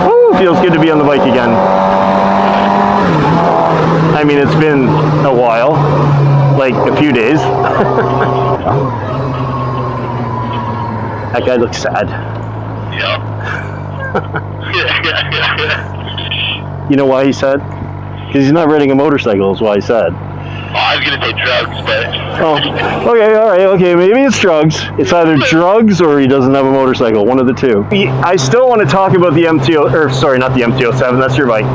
Woo, feels good to be on the bike again. I mean, it's been a while, like a few days. That guy looks sad. Yep. You know why he's sad? Because he's not riding a motorcycle is why he's sad. Oh, I was going to say drugs, but... Oh, okay, all right, okay, maybe it's drugs. It's either drugs or he doesn't have a motorcycle, one of the two. I still want to talk about the MTO, or sorry, not the MTO7, that's your bike.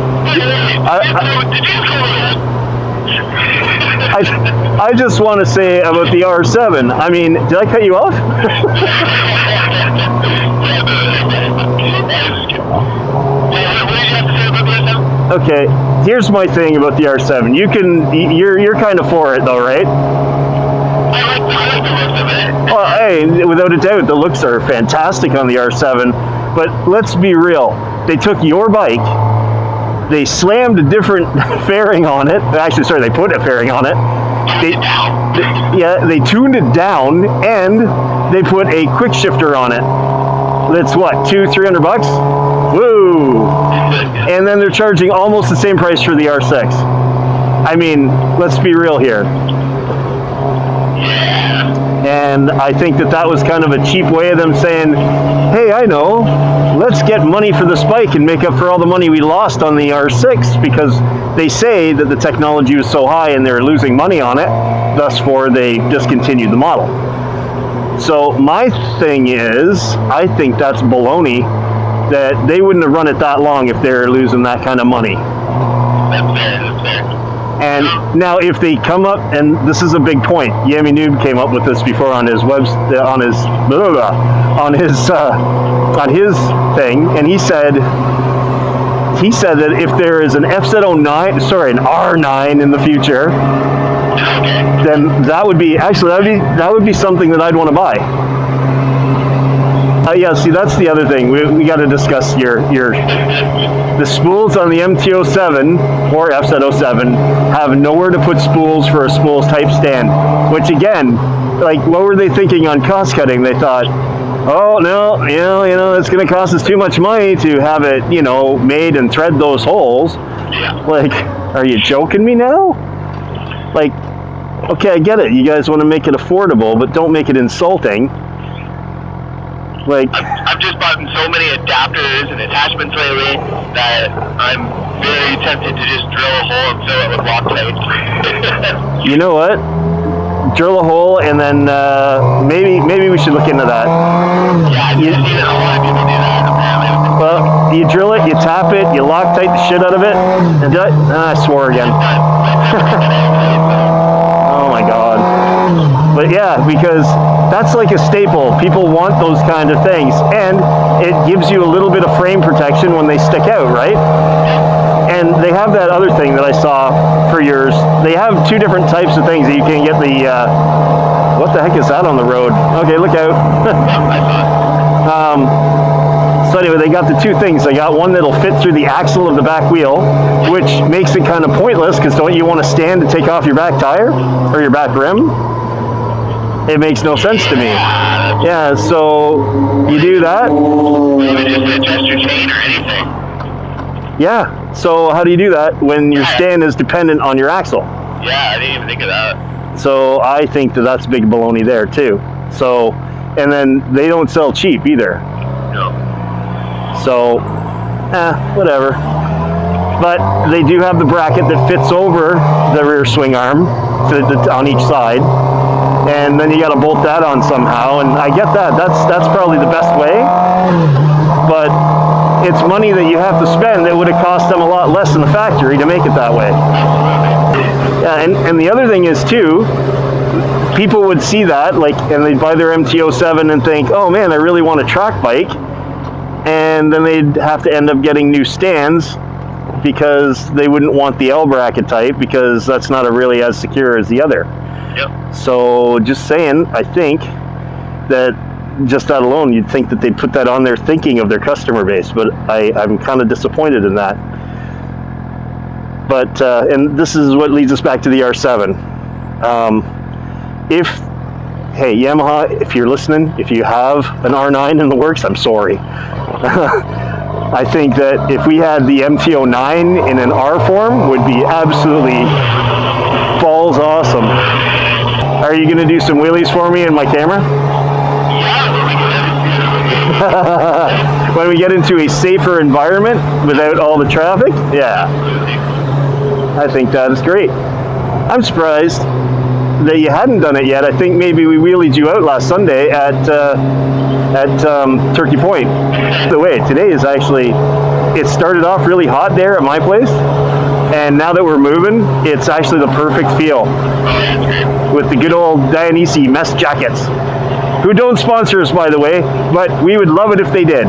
I just want to say about the R7. I mean, did I cut you off? Okay, here's my thing about the R7. You're kind of for it though, right? I like the looks of it. Well, hey, without a doubt, the looks are fantastic on the R7. But let's be real. They took your bike, they slammed a different fairing on it. Actually, sorry, they put a fairing on it. They tuned it down, and they put a quick shifter on it. That's what, $200-300? Woo! And then they're charging almost the same price for the R6. I mean, let's be real here. And I think that was kind of a cheap way of them saying, hey, I know, let's get money for this bike and make up for all the money we lost on the R6, because they say that the technology was so high and they're losing money on it, thus they discontinued the model. So my thing is, I think that's baloney, that they wouldn't have run it that long if they're losing that kind of money. That's fair. And now if they come up, and this is a big point, Yami Noob came up with this before on his on his thing, and he said that if there is an FZ09, sorry, an R9 in the future, then that would be something that I'd want to buy. Yeah, see, that's the other thing. We got to discuss the spools on the MTO7 or FZ07 have nowhere to put spools for a spools type stand. Which again, like, what were they thinking on cost cutting? They thought, oh no, you know, it's going to cost us too much money to have it, made and thread those holes. Yeah. Like, are you joking me now? Like, okay, I get it. You guys want to make it affordable, but don't make it insulting. Like, I've just bought so many adapters and attachments lately that I'm very tempted to just drill a hole and fill it with Loctite. You know what? Drill a hole, and then maybe we should look into that. Yeah, I've seen a lot of people do that apparently. Well, you drill it, you tap it, you Loctite the shit out of it, and I swore again. Oh my god. But yeah, because that's like a staple. People want those kind of things, and it gives you a little bit of frame protection when they stick out, right? And they have that other thing that I saw for yours. They have two different types of things that you can get the, what the heck is that on the road? Okay, look out. So anyway, they got the two things. They got one that'll fit through the axle of the back wheel, which makes it kind of pointless, because don't you want to stand to take off your back tire or your back rim? It makes no sense to me. Yeah, so you do that. You would just adjust your chain or anything. Yeah, so how do you do that when your stand is dependent on your axle? Yeah, I didn't even think of that. So I think that that's big baloney there too. So, and then they don't sell cheap either. No. So, whatever. But they do have the bracket that fits over the rear swing arm on each side. And then you got to bolt that on somehow, and I get that. That's probably the best way, but it's money that you have to spend that would have cost them a lot less in the factory to make it that way. Yeah, and the other thing is too, people would see that, like, and they'd buy their MTO7 and think, oh man, I really want a track bike, and then they'd have to end up getting new stands because they wouldn't want the L bracket type, because that's not really as secure as the other. Yep. So just saying, I think that just that alone, you'd think that they'd put that on there thinking of their customer base, but I'm kind of disappointed in that. But, and this is what leads us back to the R7. If hey, Yamaha, if you're listening, if you have an R9 in the works, I'm sorry. I think that if we had the MT09 in an R form, would be absolutely balls awesome. Are you going to do some wheelies for me in my camera? Yeah. When we get into a safer environment without all the traffic? Yeah. I think that is great. I'm surprised that you hadn't done it yet. I think maybe we wheelied you out last Sunday at Turkey Point. By the way, today is actually, it started off really hot there at my place, and now that we're moving, it's actually the perfect feel with the good old Dainese mess jackets, who don't sponsor us, by the way, but we would love it if they did.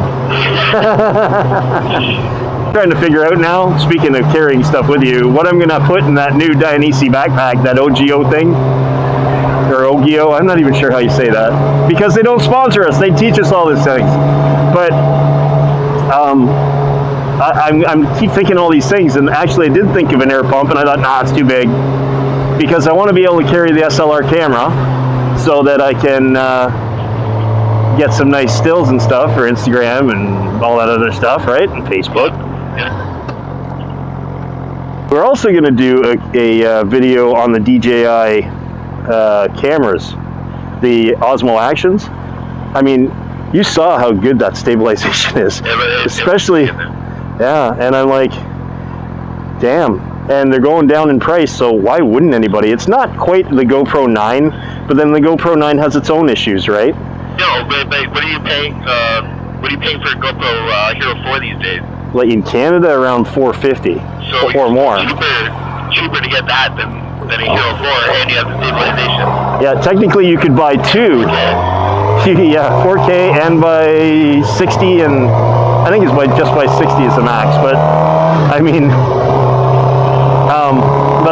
Trying to figure out now, speaking of carrying stuff with you, what I'm gonna put in that new Dainese backpack, that OGO thing, or OGIO, I'm not even sure how you say that, because they don't sponsor us, they teach us all these things. But I'm keep thinking all these things, and actually I did think of an air pump, and I thought, nah, it's too big, because I want to be able to carry the SLR camera so that I can get some nice stills and stuff for Instagram and all that other stuff, right, and Facebook. We're also going to do a video on the DJI cameras, the Osmo Actions. I mean, you saw how good that stabilization is, especially, yeah, and I'm like, damn, and they're going down in price, so why wouldn't anybody? It's not quite the GoPro 9, but then the GoPro 9 has its own issues, right? No, but what are you paying? What are you paying for a GoPro Hero 4 these days? Like in Canada, around $450 or more. Cheaper to get that than a Hero 4, and you have the stabilization. Yeah, technically you could buy two. Yeah, 4K and by 60, and I think it's just by 60 is the max. But I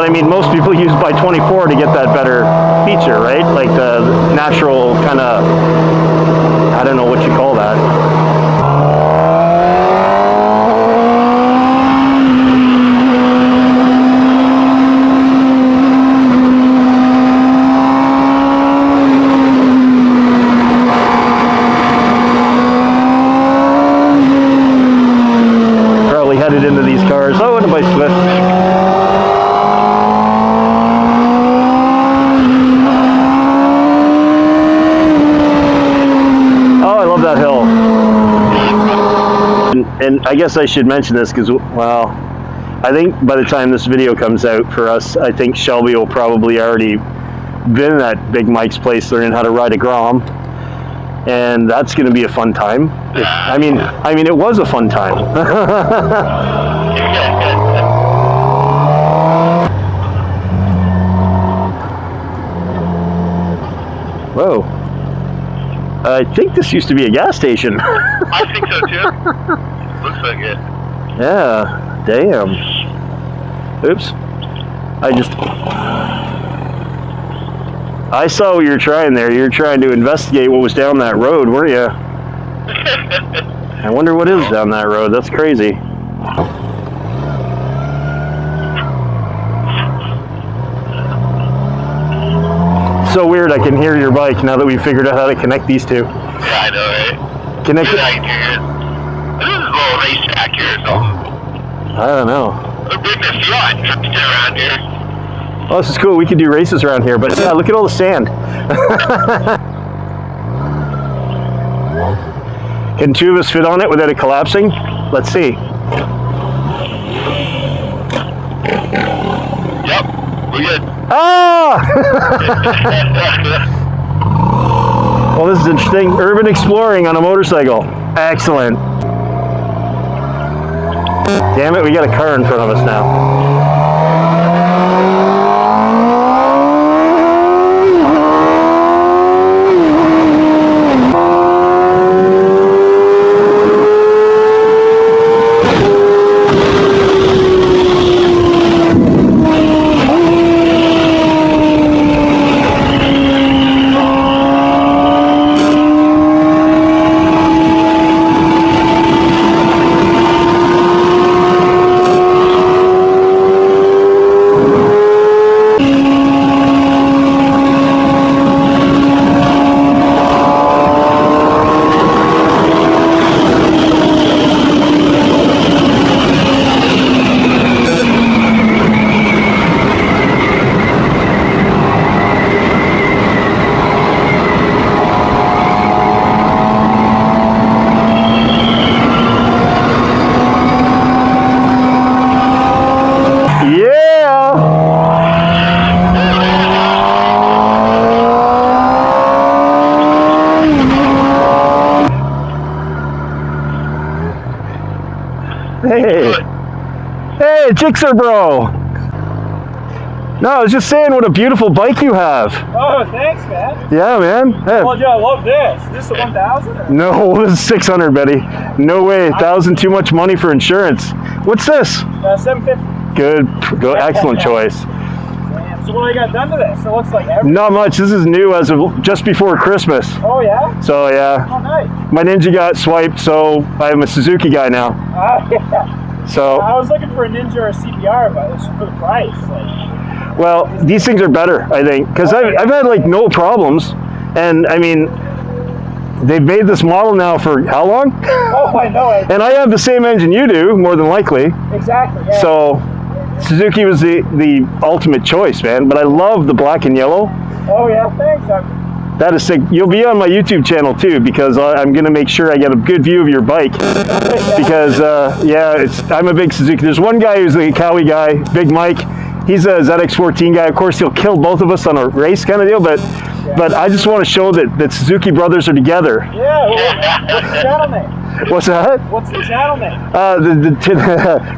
mean, most people use by 24 to get that better feature, right? Like the natural kind of, I don't know what you call that. Probably headed into these cars. Oh, and a bike Swift. And I guess I should mention this because, well, I think by the time this video comes out for us, I think Shelby will probably already been at Big Mike's place learning how to ride a Grom, and that's going to be a fun time. I mean, it was a fun time. Whoa. I think this used to be a gas station. I think so too. Looks like it. Yeah, damn. Oops. I saw what you were trying there. You were trying to investigate what was down that road, weren't you? I wonder what is down that road. That's crazy. So weird, I can hear your bike now that we figured out how to connect these two. Yeah, I know, right? Connect it. This is a little racetrack here or something. I don't know. We're bringing a Fiat around here. Oh, this is cool. We could do races around here, but yeah, look at all the sand. Can two of us fit on it without it collapsing? Let's see. Yep, we're good. Ah! Well, this is interesting. Urban exploring on a motorcycle. Excellent. Damn it, we got a car in front of us now. Hey. Hey, Jixer bro. No, I was just saying what a beautiful bike you have. Oh, thanks, man. Yeah, man. Hey. Well, yeah, I love this. Is this the 1000? No, this is 600, Betty. No way. 1,000 too much money for insurance. What's this? 750. Good. Excellent choice. Damn. So what I got done to this? It looks like everything. Not much. This is new as of just before Christmas. Oh, yeah? So, yeah. Oh, nice. My Ninja got swiped, so I'm a Suzuki guy now. Yeah. So, I was looking for a Ninja or a CBR, but it's for the price. Like, well, these things are better, I think, because I've had like no problems, and I mean, they've made this model now for how long? oh, I know it. And I have the same engine you do, more than likely. Exactly. Yeah. So, Suzuki was the ultimate choice, man. But I love the black and yellow. Oh yeah, thanks. That is sick. You'll be on my YouTube channel too, because I'm gonna make sure I get a good view of your bike. Because yeah, I'm a big Suzuki. There's one guy who's a Cowie guy, Big Mike. He's a ZX14 guy. Of course, he'll kill both of us on a race kind of deal. But I just want to show that Suzuki brothers are together. Yeah. Well, what's the channel name? What's that? What's the channel name?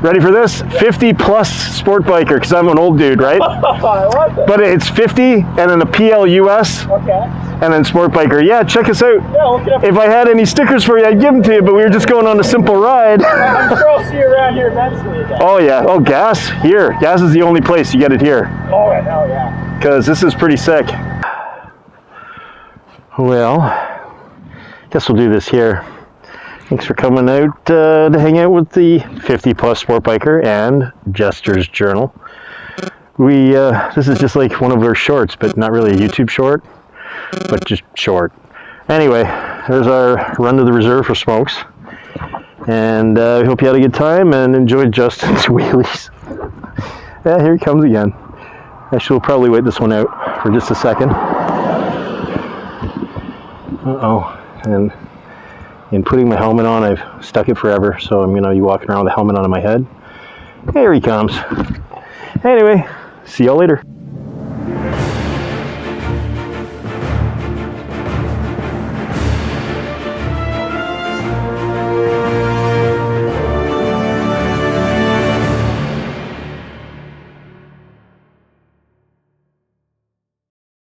Ready for this? 50 plus sport biker, because I'm an old dude, right? I like it. But it's 50 and then a PLUS. Okay. And then sport biker. Yeah, check us out. Yeah, look it up. If I had any stickers for you, I'd give them to you, but we were just going on a simple ride. I'm sure I'll see you around here eventually again. Oh yeah. Oh, gas here. Gas is the only place you get it here. Oh, I know, yeah. Because this is pretty sick. Well, guess we'll do this here. Thanks for coming out to hang out with the 50 plus sport biker and Jester's journal. This is just like one of our shorts, but not really a YouTube short, but just short. Anyway, there's our run to the reserve for smokes. And I hope you had a good time and enjoyed Justin's wheelies. Yeah, here he comes again. Actually, we'll probably wait this one out for just a second. Uh-oh. And in putting my helmet on, I've stuck it forever, so I'm going to be walking around with the helmet on my head. Here he comes. Anyway, see y'all later.